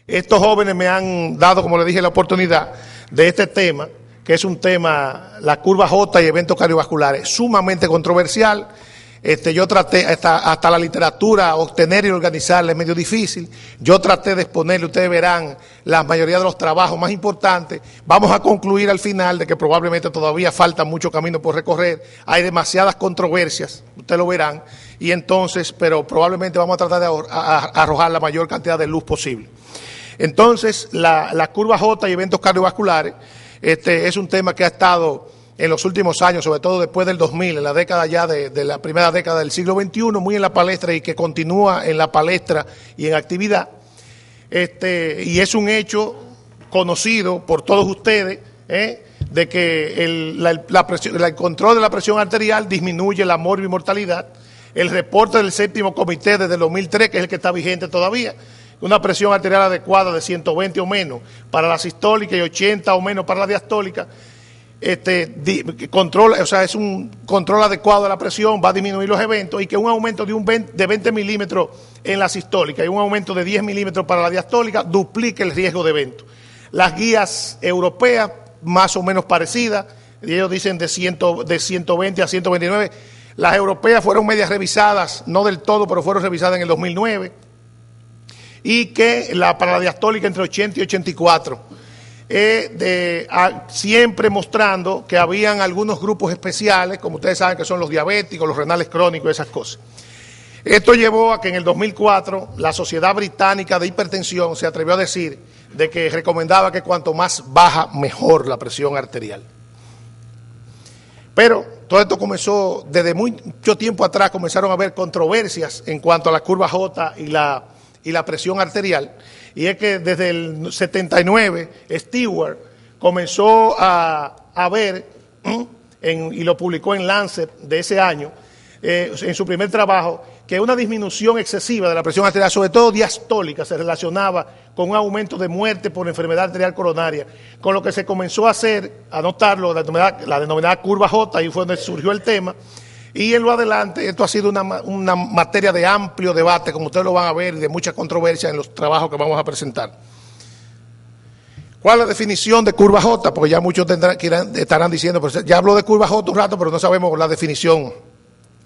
Estos jóvenes me han dado, como les dije, la oportunidad de este tema, que es un tema, la curva J y eventos cardiovasculares, sumamente controversial. Yo traté, hasta la literatura, obtener y organizarla es medio difícil. Yo traté de exponerle, ustedes verán, la mayoría de los trabajos más importantes. Vamos a concluir al final de que probablemente todavía falta mucho camino por recorrer. Hay demasiadas controversias, ustedes lo verán, y entonces, pero probablemente vamos a tratar de arrojar la mayor cantidad de luz posible. Entonces, la curva J y eventos cardiovasculares, es un tema que ha estado en los últimos años, sobre todo después del 2000, en la década ya de la primera década del siglo XXI, muy en la palestra y que continúa en la palestra y en actividad. Y es un hecho conocido por todos ustedes, de que el control de la presión arterial disminuye la mortalidad. El reporte del séptimo comité desde el 2003, que es el que está vigente todavía, una presión arterial adecuada de 120 o menos para la sistólica y 80 o menos para la diastólica, es un control adecuado de la presión, va a disminuir los eventos, y que un aumento de 20 milímetros en la sistólica y un aumento de 10 milímetros para la diastólica duplica el riesgo de evento. Las guías europeas, más o menos parecidas, ellos dicen de 120 a 129, las europeas fueron medias revisadas, no del todo, pero fueron revisadas en el 2009, y que para la diastólica entre 80 y 84. Siempre mostrando que habían algunos grupos especiales, como ustedes saben, que son los diabéticos, los renales crónicos, esas cosas. Esto llevó a que en el 2004 la Sociedad Británica de Hipertensión se atrevió a decir de que recomendaba que cuanto más baja, mejor la presión arterial. Pero todo esto comenzó, desde mucho tiempo atrás comenzaron a haber controversias en cuanto a la curva J y la presión arterial. Y es que desde el 79, Stewart comenzó a ver, y lo publicó en Lancet de ese año, en su primer trabajo, que una disminución excesiva de la presión arterial, sobre todo diastólica, se relacionaba con un aumento de muerte por enfermedad arterial coronaria, con lo que se comenzó a hacer, a notarlo, la denominada curva J, ahí fue donde surgió el tema. Y en lo adelante, esto ha sido una materia de amplio debate, como ustedes lo van a ver, y de mucha controversia en los trabajos que vamos a presentar. ¿Cuál es la definición de curva J? Porque ya muchos estarán diciendo, pues ya habló de curva J un rato, pero no sabemos la definición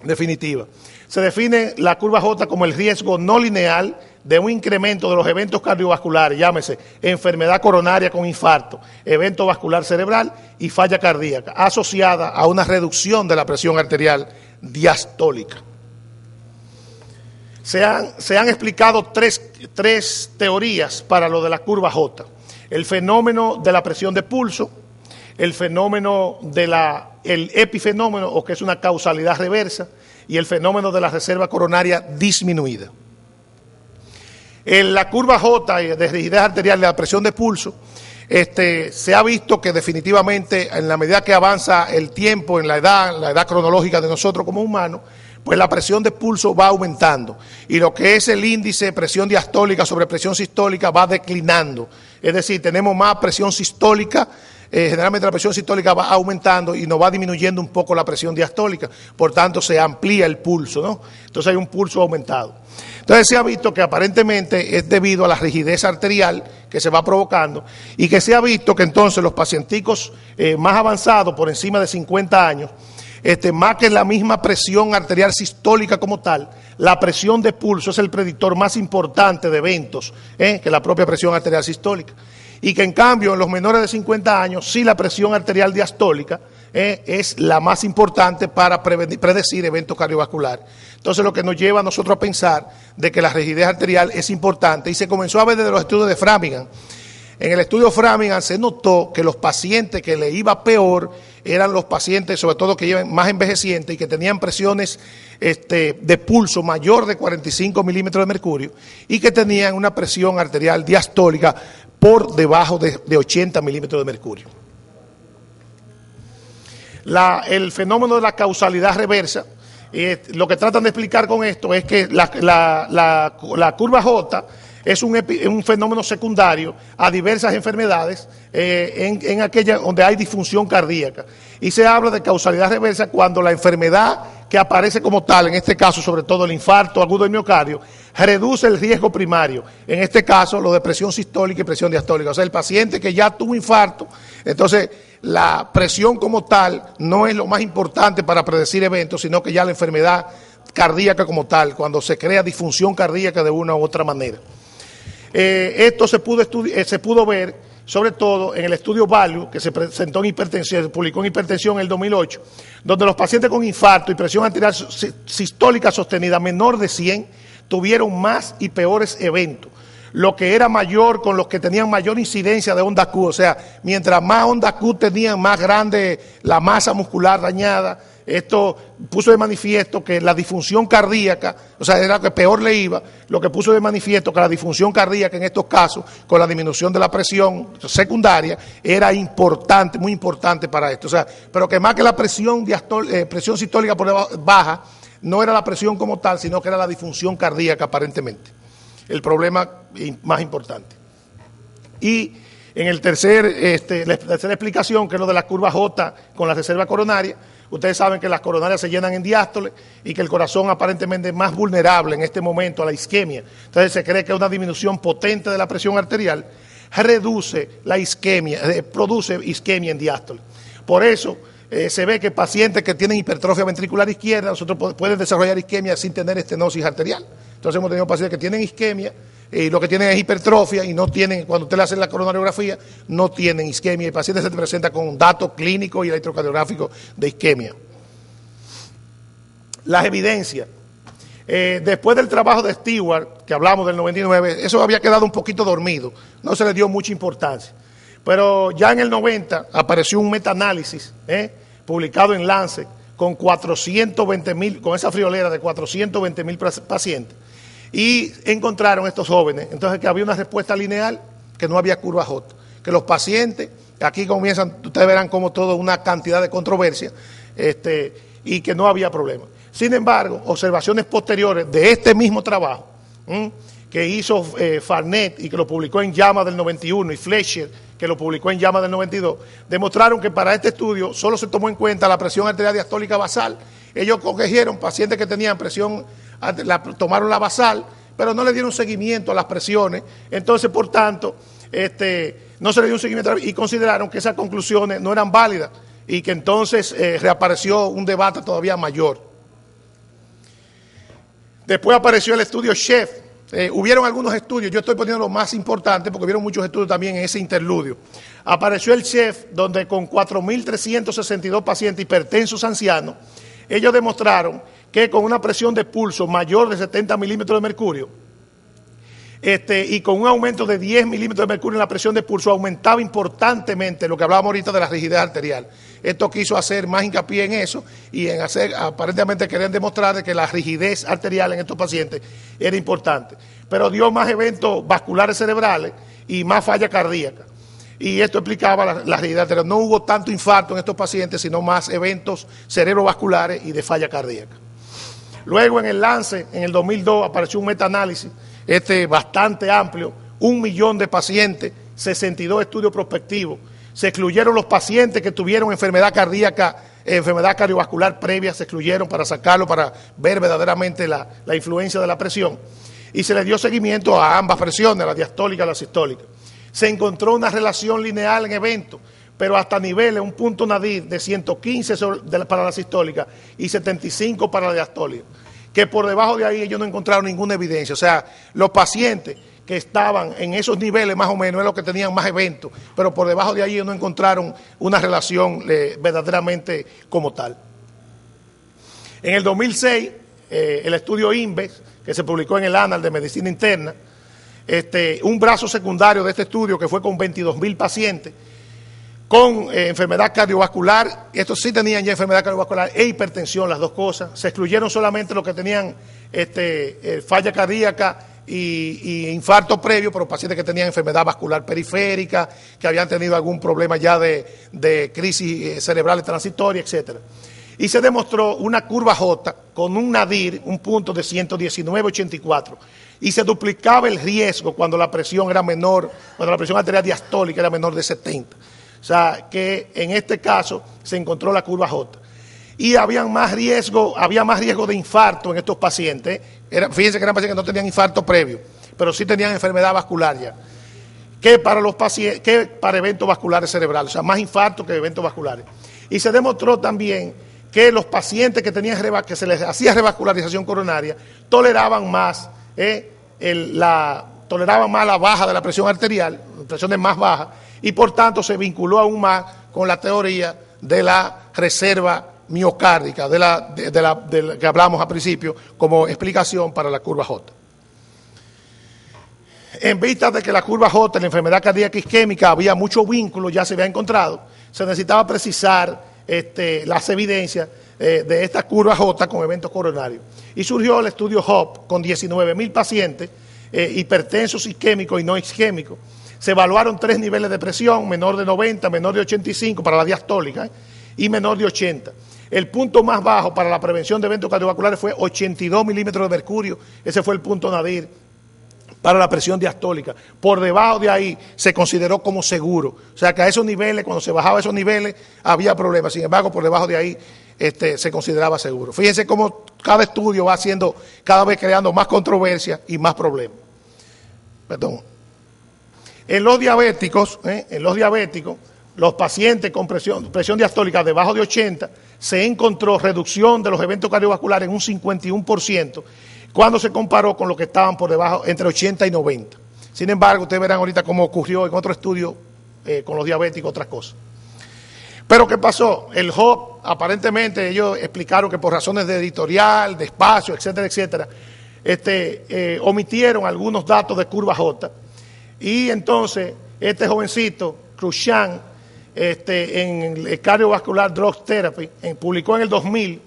definitiva. Se define la curva J como el riesgo no lineal de un incremento de los eventos cardiovasculares, llámese enfermedad coronaria con infarto, evento vascular cerebral y falla cardíaca, asociada a una reducción de la presión arterial diastólica. Se han explicado tres teorías para lo de la curva J. El fenómeno de la presión de pulso, el fenómeno el epifenómeno, o que es una causalidad reversa, y el fenómeno de la reserva coronaria disminuida. En la curva J de rigidez arterial de la presión de pulso, se ha visto que definitivamente en la medida que avanza el tiempo, en la edad cronológica de nosotros como humanos, pues la presión de pulso va aumentando y lo que es el índice de presión diastólica sobre presión sistólica va declinando. Es decir, tenemos más presión sistólica. Generalmente la presión sistólica va aumentando y nos va disminuyendo un poco la presión diastólica, por tanto se amplía el pulso, ¿no? Entonces hay un pulso aumentado. Entonces se ha visto que aparentemente es debido a la rigidez arterial que se va provocando y que se ha visto que entonces los pacienticos más avanzados, por encima de 50 años, más que la misma presión arterial sistólica como tal, la presión de pulso es el predictor más importante de eventos que la propia presión arterial sistólica. Y que en cambio en los menores de 50 años sí la presión arterial diastólica es la más importante para predecir eventos cardiovasculares. Entonces lo que nos lleva a nosotros a pensar de que la rigidez arterial es importante y se comenzó a ver desde los estudios de Framingham. En el estudio Framingham se notó que los pacientes que le iba peor eran los pacientes, sobre todo que iban más envejecientes y que tenían presiones de pulso mayor de 45 milímetros de mercurio y que tenían una presión arterial diastólica por debajo de 80 milímetros de mercurio. El fenómeno de la causalidad reversa, lo que tratan de explicar con esto es que la curva J es un fenómeno secundario a diversas enfermedades en aquellas donde hay disfunción cardíaca. Y se habla de causalidad reversa cuando la enfermedad que aparece como tal, en este caso sobre todo el infarto agudo del miocardio, reduce el riesgo primario, en este caso lo de presión sistólica y presión diastólica. O sea, el paciente que ya tuvo infarto, entonces la presión como tal no es lo más importante para predecir eventos, sino que ya la enfermedad cardíaca como tal, cuando se crea disfunción cardíaca de una u otra manera. Esto se pudo ver sobre todo en el estudio Value, que se presentó en hipertensión, se publicó en hipertensión en el 2008, donde los pacientes con infarto y presión arterial sistólica sostenida menor de 100 tuvieron más y peores eventos, lo que era mayor con los que tenían mayor incidencia de onda Q, o sea, mientras más onda Q tenían, más grande la masa muscular dañada. Esto puso de manifiesto que la disfunción cardíaca, o sea, era lo que peor le iba, lo que puso de manifiesto que la disfunción cardíaca en estos casos, con la disminución de la presión secundaria, era importante, muy importante para esto. O sea, pero que más que la presión sistólica baja, no era la presión como tal, sino que era la disfunción cardíaca aparentemente, el problema más importante. Y en la tercera explicación, que es lo de la curva J con la reserva coronaria, ustedes saben que las coronarias se llenan en diástole y que el corazón aparentemente es más vulnerable en este momento a la isquemia. Entonces se cree que una disminución potente de la presión arterial reduce la isquemia, produce isquemia en diástole. Por eso se ve que pacientes que tienen hipertrofia ventricular izquierda, nosotros pueden desarrollar isquemia sin tener estenosis arterial. Entonces hemos tenido pacientes que tienen isquemia y lo que tienen es hipertrofia y no tienen, cuando usted le hace la coronariografía, no tienen isquemia. El paciente se presenta con datos clínicos y electrocardiográficos de isquemia. Las evidencias. Después del trabajo de Stewart, que hablamos del 99, eso había quedado un poquito dormido, no se le dio mucha importancia. Pero ya en el 90 apareció un metaanálisis publicado en Lancet con 420,000, con esa friolera de 420,000 pacientes. Y encontraron estos jóvenes, entonces que había una respuesta lineal, que no había curva J, que los pacientes, aquí comienzan, ustedes verán como todo una cantidad de controversia, y que no había problema. Sin embargo, observaciones posteriores de este mismo trabajo, que hizo Farnet y que lo publicó en JAMA del 91, y Fletcher, que lo publicó en JAMA del 92, demostraron que para este estudio solo se tomó en cuenta la presión arterial diastólica basal. Ellos cogieron pacientes que tenían presión, tomaron la basal, pero no le dieron seguimiento a las presiones. Entonces, por tanto, no se le dio un seguimiento y consideraron que esas conclusiones no eran válidas y que entonces reapareció un debate todavía mayor. Después apareció el estudio Chef. Hubieron algunos estudios, yo estoy poniendo los más importantes porque hubieron muchos estudios también en ese interludio. Apareció el Chef, donde con 4.362 pacientes hipertensos ancianos, ellos demostraron que con una presión de pulso mayor de 70 milímetros de mercurio, y con un aumento de 10 milímetros de mercurio en la presión de pulso, aumentaba importantemente lo que hablábamos ahorita de la rigidez arterial. Esto quiso hacer más hincapié en eso y en aparentemente querían demostrar que la rigidez arterial en estos pacientes era importante. Pero dio más eventos vasculares cerebrales y más falla cardíaca. Y esto explicaba la rigidez arterial. No hubo tanto infarto en estos pacientes, sino más eventos cerebrovasculares y de falla cardíaca. Luego en el Lancet, en el 2002, apareció un metaanálisis bastante amplio, 1 millón de pacientes, 62 estudios prospectivos. Se excluyeron los pacientes que tuvieron enfermedad cardíaca, enfermedad cardiovascular previa, se excluyeron para sacarlo, para ver verdaderamente la influencia de la presión. Y se le dio seguimiento a ambas presiones, la diastólica y la sistólica. Se encontró una relación lineal en eventos, pero hasta niveles, un punto nadir de 115 para la sistólica y 75 para la diastólica, que por debajo de ahí ellos no encontraron ninguna evidencia. O sea, los pacientes que estaban en esos niveles más o menos es los que tenían más eventos, pero por debajo de ahí ellos no encontraron una relación verdaderamente como tal. En el 2006, el estudio INVEX, que se publicó en el Annals de Medicina Interna, un brazo secundario de este estudio que fue con 22,000 pacientes con enfermedad cardiovascular, estos sí tenían ya enfermedad cardiovascular e hipertensión, las dos cosas. Se excluyeron solamente los que tenían falla cardíaca y infarto previo, pero pacientes que tenían enfermedad vascular periférica, que habían tenido algún problema ya de crisis cerebrales transitorias, etc. Y se demostró una curva J con un nadir, un punto de 119,84. Y se duplicaba el riesgo cuando la presión era menor, cuando la presión arterial diastólica era menor de 70. O sea, que en este caso se encontró la curva J. y había más riesgo de infarto en estos pacientes. Fíjense que eran pacientes que no tenían infarto previo, pero sí tenían enfermedad vascular ya, que para los pacientes, que para eventos vasculares cerebrales, o sea, más infarto que eventos vasculares. Y se demostró también que los pacientes que tenían que se les hacía revascularización coronaria toleraban más la baja de la presión arterial, presiones más bajas, y por tanto se vinculó aún más con la teoría de la reserva miocárdica, de la que hablamos al principio como explicación para la curva J. En vista de que la curva J en la enfermedad cardíaca isquémica había mucho vínculo, ya se había encontrado, se necesitaba precisar las evidencias de esta curva J con eventos coronarios. Y surgió el estudio HOPE con 19.000 pacientes hipertensos isquémicos y no isquémicos. Se evaluaron 3 niveles de presión, menor de 90, menor de 85 para la diastólica y menor de 80. El punto más bajo para la prevención de eventos cardiovasculares fue 82 milímetros de mercurio. Ese fue el punto nadir para la presión diastólica. Por debajo de ahí se consideró como seguro. O sea que a esos niveles, cuando se bajaba a esos niveles, había problemas. Sin embargo, por debajo de ahí se consideraba seguro. Fíjense cómo cada estudio va haciendo, cada vez creando más controversia y más problemas. Perdón. En los diabéticos, los pacientes con presión diastólica debajo de 80, se encontró reducción de los eventos cardiovasculares en un 51%, cuando se comparó con los que estaban por debajo, entre 80 y 90. Sin embargo, ustedes verán ahorita cómo ocurrió en otro estudio con los diabéticos, otras cosas. Pero ¿qué pasó? El HOPE, aparentemente ellos explicaron que por razones de editorial, de espacio, etcétera, etcétera, omitieron algunos datos de curva J. Y entonces, este jovencito, Krushan, en el Cardiovascular Drug Therapy, publicó en el 2000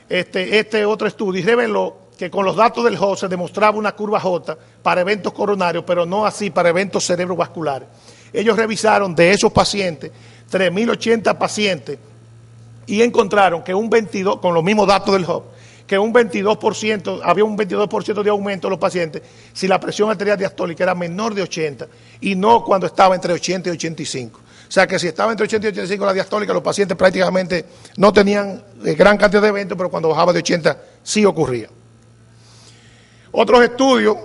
este otro estudio y reveló que con los datos del HOPE se demostraba una curva J para eventos coronarios, pero no así para eventos cerebrovasculares. Ellos revisaron de esos pacientes, 3.080 pacientes, y encontraron que un 22, con los mismos datos del HOPE, que había un 22% de aumento de los pacientes si la presión arterial diastólica era menor de 80 y no cuando estaba entre 80 y 85. O sea que si estaba entre 80 y 85 la diastólica, los pacientes prácticamente no tenían gran cantidad de eventos, pero cuando bajaba de 80 sí ocurría. Otros estudios,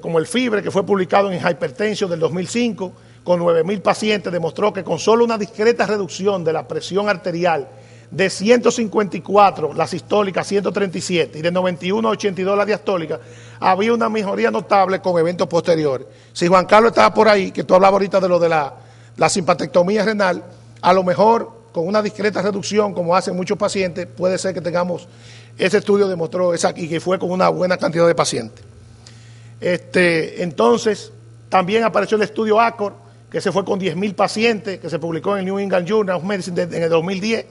como el FIBRE, que fue publicado en Hypertension del 2005, con 9.000 pacientes, demostró que con solo una discreta reducción de la presión arterial de 154 la sistólica, 137, y de 91 a 82 la diastólica, había una mejoría notable con eventos posteriores. Si Juan Carlos estaba por ahí, que tú hablabas ahorita de lo de la simpatectomía renal, a lo mejor con una discreta reducción, como hacen muchos pacientes, puede ser que tengamos, ese estudio demostró y que fue con una buena cantidad de pacientes. Entonces, también apareció el estudio ACOR, que se fue con 10.000 pacientes, que se publicó en el New England Journal of Medicine en el 2010.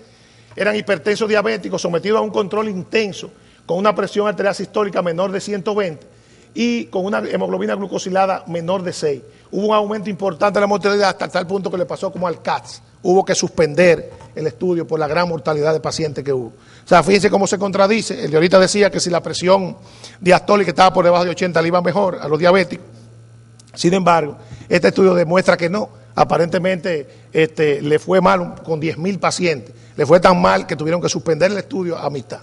Eran hipertensos diabéticos sometidos a un control intenso, con una presión arterial sistólica menor de 120 y con una hemoglobina glucosilada menor de 6. Hubo un aumento importante de la mortalidad hasta tal punto que le pasó como al CATS. Hubo que suspender el estudio por la gran mortalidad de pacientes que hubo. O sea, fíjense cómo se contradice. El de ahorita decía que si la presión diastólica estaba por debajo de 80 le iba mejor a los diabéticos. Sin embargo, este estudio demuestra que no. Aparentemente le fue mal con 10.000 pacientes. Le fue tan mal que tuvieron que suspender el estudio a mitad.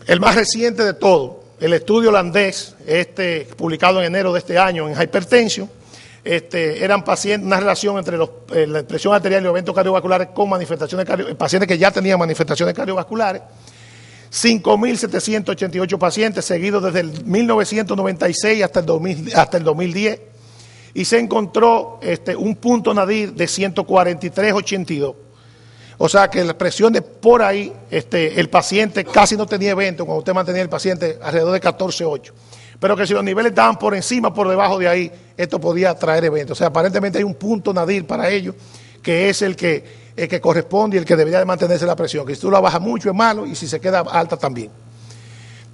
El más reciente de todo, el estudio holandés, publicado en enero de este año en Hypertension, eran pacientes, una relación entre la presión arterial y los eventos cardiovasculares con manifestaciones pacientes que ya tenían manifestaciones cardiovasculares. 5.788 pacientes seguidos desde el 1996 hasta el 2010 y se encontró un punto nadir de 143.82. O sea que las presiones por ahí, el paciente casi no tenía evento cuando usted mantenía el paciente alrededor de 14.8. Pero que si los niveles estaban por encima, por debajo de ahí, esto podía traer eventos. O sea, aparentemente hay un punto nadir para ellos, que es el que corresponde y el que debería de mantenerse la presión. Que si tú la bajas mucho es malo y si se queda alta también.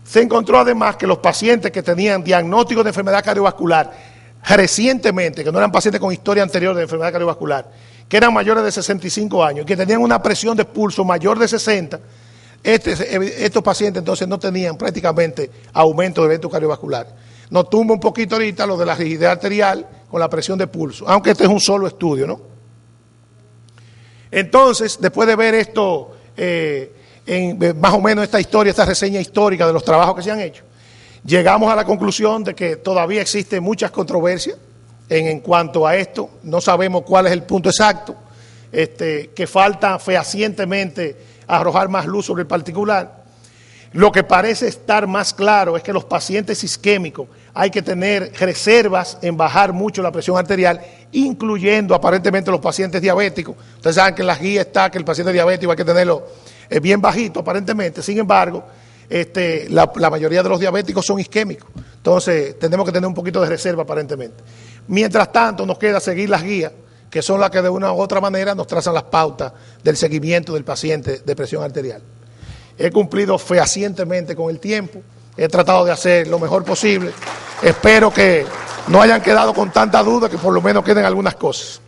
Se encontró además que los pacientes que tenían diagnóstico de enfermedad cardiovascular recientemente, que no eran pacientes con historia anterior de enfermedad cardiovascular, que eran mayores de 65 años, que tenían una presión de pulso mayor de 60, estos pacientes entonces no tenían prácticamente aumento de eventos cardiovasculares. Nos tumba un poquito ahorita lo de la rigidez arterial con la presión de pulso, aunque este es un solo estudio, ¿no? Entonces, después de ver esto, más o menos esta historia, esta reseña histórica de los trabajos que se han hecho, llegamos a la conclusión de que todavía existen muchas controversias en cuanto a esto. No sabemos cuál es el punto exacto, que falta fehacientemente arrojar más luz sobre el particular. Lo que parece estar más claro es que los pacientes isquémicos hay que tener reservas en bajar mucho la presión arterial, incluyendo aparentemente los pacientes diabéticos. Ustedes saben que en la guía está que el paciente diabético hay que tenerlo bien bajito aparentemente. Sin embargo, la mayoría de los diabéticos son isquémicos. Entonces tenemos que tener un poquito de reserva aparentemente. Mientras tanto nos queda seguir las guías, que son las que de una u otra manera nos trazan las pautas del seguimiento del paciente de presión arterial. He cumplido fehacientemente con el tiempo, he tratado de hacer lo mejor posible. Espero que no hayan quedado con tanta duda, que por lo menos queden algunas cosas.